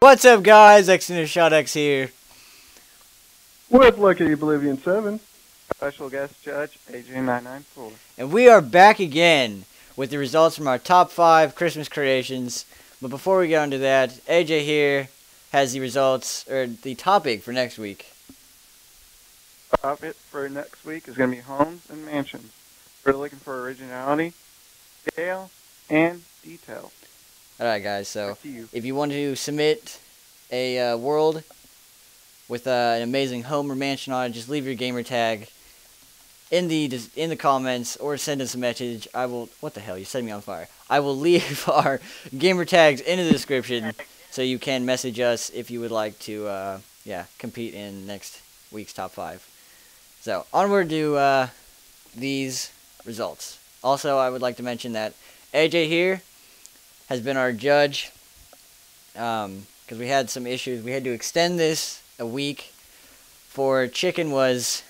What's up, guys? X here. With Lucky Oblivion 7. Special guest judge, AJ994. And we are back again with the results from our top 5 Christmas creations. But before we get on to that, AJ here has the results, or the topic for next week. Topic for next week is going to be homes and mansions. We're looking for originality, scale, and detail. Alright, guys, so if you want to submit a world with an amazing home or mansion on it, just leave your gamer tag in the comments or send us a message. What the hell, you set me on fire. I will leave our gamer tags in the description so you can message us if you would like to compete in next week's top 5. So onward to these results. Also, I would like to mention that AJ here has been our judge because we had some issues. We had to extend this a week for Chicken was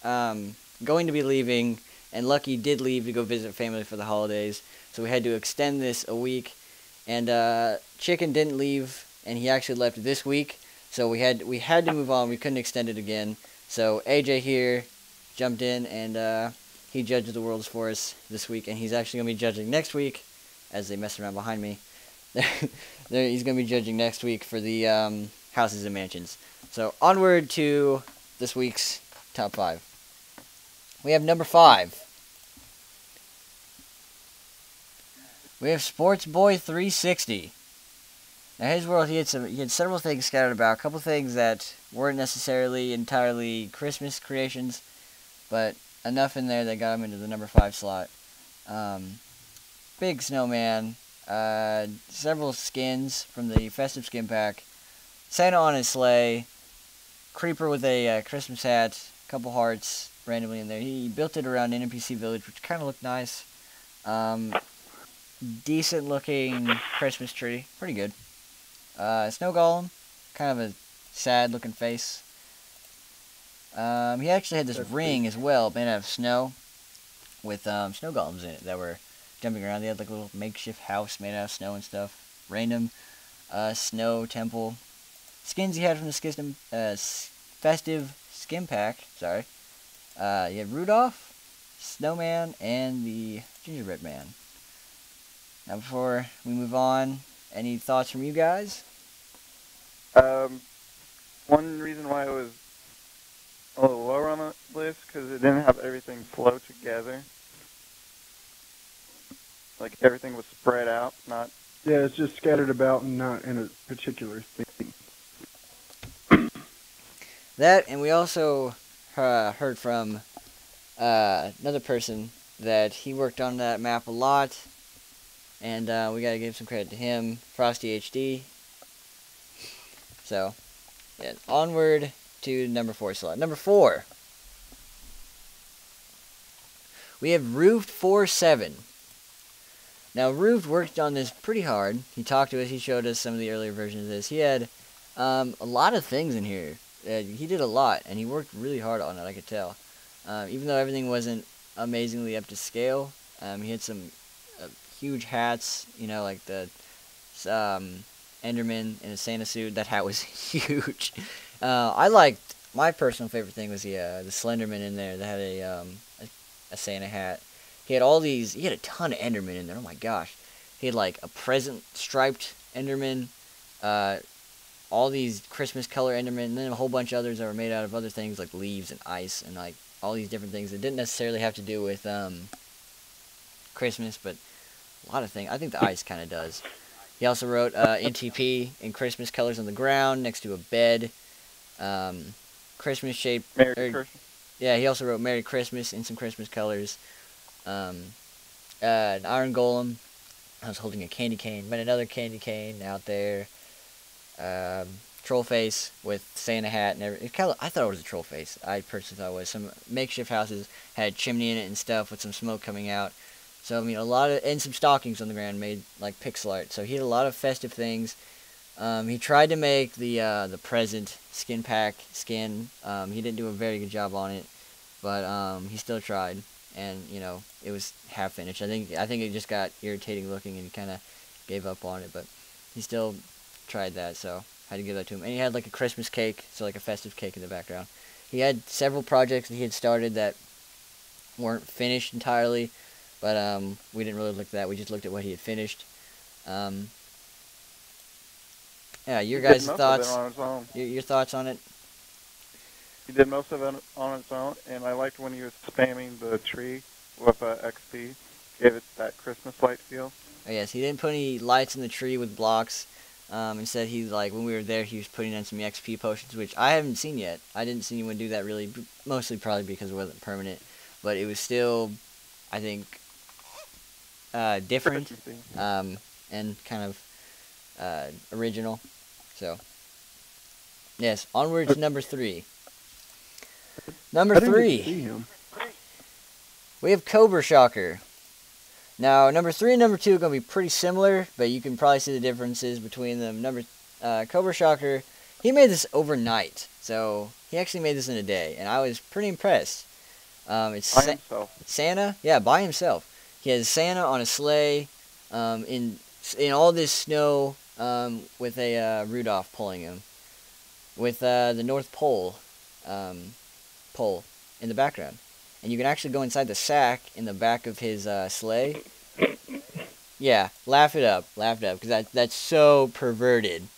going to be leaving, and Lucky did leave to go visit family for the holidays, so we had to extend this a week. And Chicken didn't leave, and he actually left this week, so we had to move on. We couldn't extend it again, so AJ here jumped in and he judged the worlds for us this week, and he's actually going to be judging next week as they mess around behind me. He's going to be judging next week for the houses and mansions. So onward to this week's top 5. We have number 5. We have Sports Boy 360. Now his world, he had several things scattered about. A couple things that weren't necessarily entirely Christmas creations, but enough in there that got him into the number 5 slot. Big snowman, several skins from the festive skin pack, Santa on his sleigh, creeper with a Christmas hat, a couple hearts randomly in there. He built it around an NPC village, which kind of looked nice. Decent looking Christmas tree, pretty good. Snow golem, kind of a sad looking face. He actually had this ring as well, made out of snow, with snow golems in it that were jumping around. They had like a little makeshift house made out of snow and stuff. Random snow temple. Skins he had from the festive skin pack. Sorry. You had Rudolph, Snowman, and the Gingerbread Man. Now before we move on, any thoughts from you guys? One reason why it was a little lower on the list because it didn't have everything flow together. Like everything was spread out, not. Yeah, it's just scattered about and not in a particular theme. That, and we also heard from another person that he worked on that map a lot, and we gotta give some credit to him, Frosty HD. So, yeah, onward to number 4 slot. Number 4, we have Roofed 47. Now, Roofed worked on this pretty hard. He talked to us, he showed us some of the earlier versions of this. He had a lot of things in here. He did a lot, and he worked really hard on it, I could tell. Even though everything wasn't amazingly up to scale, he had some huge hats, you know, like the Enderman in a Santa suit. That hat was huge. I liked, my personal favorite thing was the Slenderman in there that had a Santa hat. He had he had a ton of Endermen in there, oh my gosh. He had like a present striped Enderman, all these Christmas color Endermen, and then a whole bunch of others that were made out of other things like leaves and ice and like all these different things that didn't necessarily have to do with Christmas, but a lot of things. I think the ice kind of does. He also wrote NTP in Christmas colors on the ground next to a bed. Christmas shaped. Merry Christmas. Yeah, he also wrote Merry Christmas in some Christmas colors. An iron golem. I was holding a candy cane, but another candy cane out there. Troll face with Santa hat and everything. I thought it was a troll face. I personally thought it was. Some makeshift houses had a chimney in it and stuff with some smoke coming out. So I mean, and some stockings on the ground made like pixel art. So he had a lot of festive things. He tried to make the present skin pack skin. He didn't do a very good job on it, but he still tried, and you know it was half finished. I think it just got irritating looking, and he kind of gave up on it. But he still tried that, so I had to give that to him. And he had like a Christmas cake, so like a festive cake in the background. He had several projects that he had started that weren't finished entirely, but we didn't really look at that. We just looked at what he had finished. Yeah, your guys' thoughts? Your thoughts on it? He did most of it on its own, and I liked when he was spamming the tree with XP. Gave it that Christmas light feel. Oh, yes, he didn't put any lights in the tree with blocks. Instead, when we were there, he was putting in some XP potions, which I haven't seen yet. I didn't see anyone do that really, mostly probably because it wasn't permanent. But it was still, I think, different, and kind of original. So, yes, onward to number 3. Number 3, we have Cobrashocker. Now, number 3 and number 2 are going to be pretty similar, but you can probably see the differences between them. Cobrashocker, he made this overnight, so he actually made this in a day, and I was pretty impressed. It's by himself. Santa, yeah, by himself. He has Santa on a sleigh, in all this snow, with a Rudolph pulling him, with the North Pole pole in the background. And you can actually go inside the sack in the back of his sleigh. Yeah, laugh it up, because that's so perverted.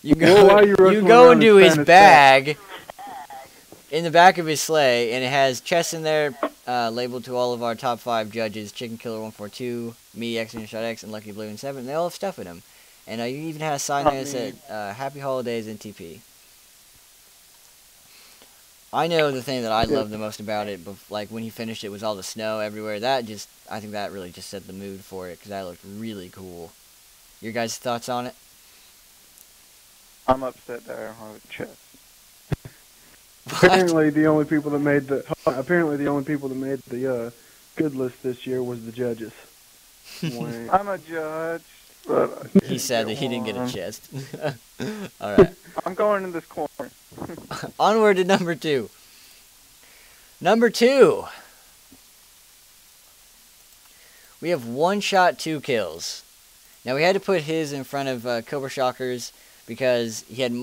you go into his bag in the back of his sleigh, and it has chests in there labeled to all of our top 5 judges: Chicken Killer 142, me, X Shot X, and Lucky Blue and 7. And they all have stuff in them. And you even have a sign there that said "Happy Holidays NTP." I know the thing that I love the most about it, but like when he finished it, was all the snow everywhere. I think that really just set the mood for it, because that looked really cool. Your guys' thoughts on it? I'm upset that I don't have a chest. Apparently, the only people that made the good list this year was the judges. I'm a judge. But he said that he didn't get a chest. Alright. I'm going in this corner. Onward to number 2. Number 2. We have 1-shot 2 kills. Now we had to put his in front of Cobrashocker's because he had,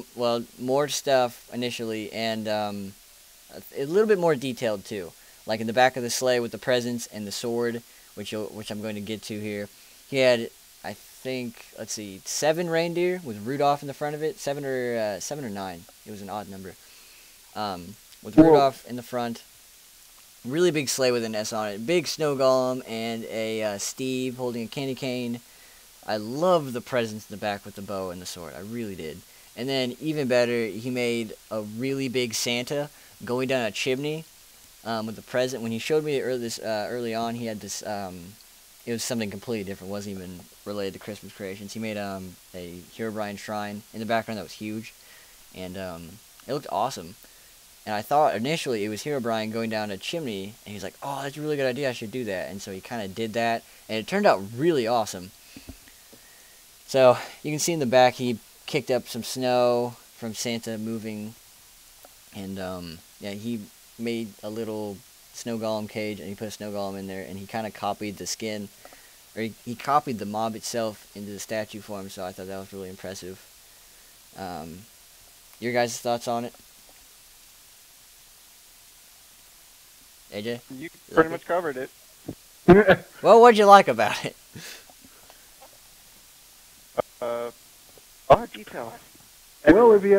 more stuff initially, and a little bit more detailed too. Like in the back of the sleigh with the presents and the sword, which I'm going to get to here. He had, I think, 7 reindeer with Rudolph in the front of it. 7 or 9. It was an odd number. With Rudolph in the front. Really big sleigh with an S on it. Big snow golem and a Steve holding a candy cane. I love the presents in the back with the bow and the sword. I really did. And then, even better, he made a really big Santa going down a chimney with the present. When he showed me early on, he had this... it was something completely different. It wasn't even related to Christmas Creations. He made a Herobrine shrine in the background that was huge. And it looked awesome. And I thought initially it was Herobrine going down a chimney. And he's like, oh, that's a really good idea. I should do that. And so he kind of did that. And it turned out really awesome. So you can see in the back he kicked up some snow from Santa moving. And yeah, he made a little snow golem cage, and he put a snow golem in there, and he kind of copied the skin, or he copied the mob itself into the statue form, so I thought that was really impressive. Your guys' thoughts on it? AJ? You pretty much covered it. Well, what'd you like about it? A lot of detail. Well, if he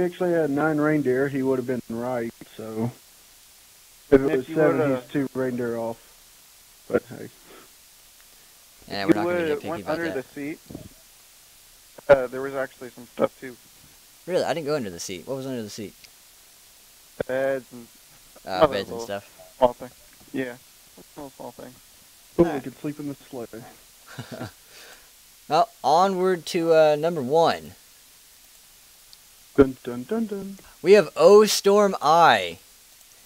actually had 9 reindeer, he would have been right, so... If it was 7, he's 2 reindeer off. But hey. Yeah, we're not going to get picky went about under that. the seat. There was actually some stuff too. Really? I didn't go under the seat. What was under the seat? Beds and beds and stuff. Small thing. Yeah. Small thing. Oh, we could sleep in the sleigh. Well, onward to number 1. Dun dun dun dun. We have O Storm Eye.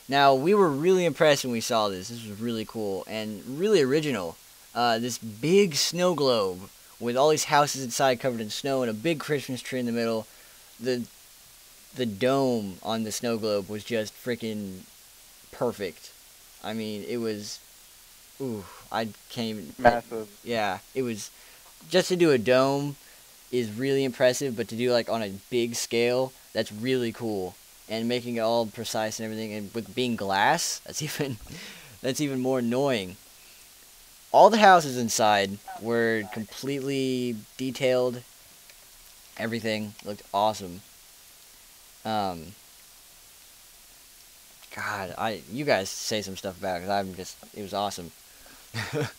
Now, we were really impressed when we saw this. This was really cool and really original. This big snow globe with all these houses inside covered in snow and a big Christmas tree in the middle. The dome on the snow globe was just freaking perfect. I mean, it was... Ooh, I can't even... Massive. Yeah, it was just to do a dome is really impressive, but to do like on a big scale, that's really cool. And making it all precise and everything, and with being glass, that's even more annoying. All the houses inside were completely detailed. Everything looked awesome. God, you guys say some stuff about it, 'cause it was awesome. What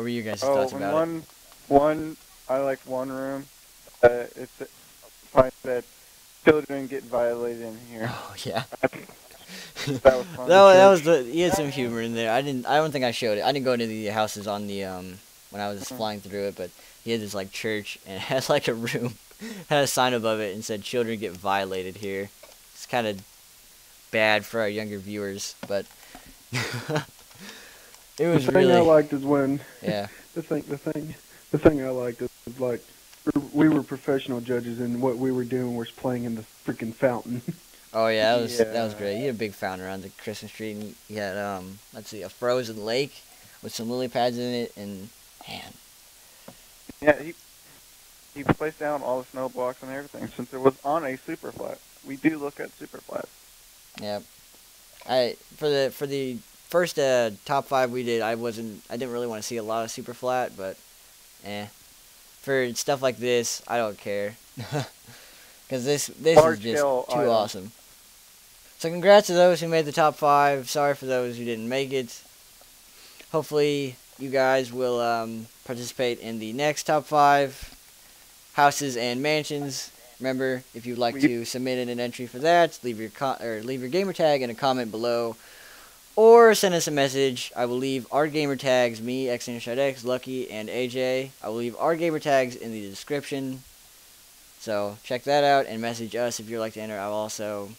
were you guys' thoughts about it? I like one room. It's fine that children get violated in here. Oh yeah. That was fun. He had some humor in there. I don't think I showed it. I didn't go into the houses on the when I was flying through it, but he had this like church, and it has like a room, had a sign above it and said children get violated here. It's kind of bad for our younger viewers, but it was the really. thing I liked is when Yeah. the thing I liked is like we were professional judges, and what we were doing was playing in the freaking fountain. Oh yeah, that was great. He had a big fountain around the Christmas tree, and he had let's see, a frozen lake with some lily pads in it, and man. Yeah, he placed down all the snow blocks and everything since it was on a super flat. We do look at super flats. Yeah. For the first top 5 we did, I didn't really want to see a lot of super flat, but for stuff like this, I don't care. Cuz this is just too awesome. So congrats to those who made the top 5. Sorry for those who didn't make it. Hopefully you guys will participate in the next top 5 houses and mansions. Remember, if you'd like to submit an entry for that, leave your gamer tag in a comment below, or send us a message. I will leave our gamer tags, me, X, Lucky, and AJ. I will leave our gamer tags in the description. So check that out and message us if you'd like to enter. I'll also,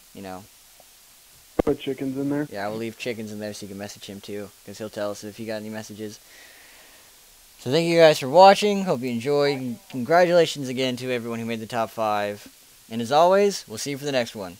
put chickens in there. Yeah, I will leave chickens in there so you can message him too, because he'll tell us if you got any messages. So thank you guys for watching. Hope you enjoyed. Congratulations again to everyone who made the top 5. And as always, we'll see you for the next one.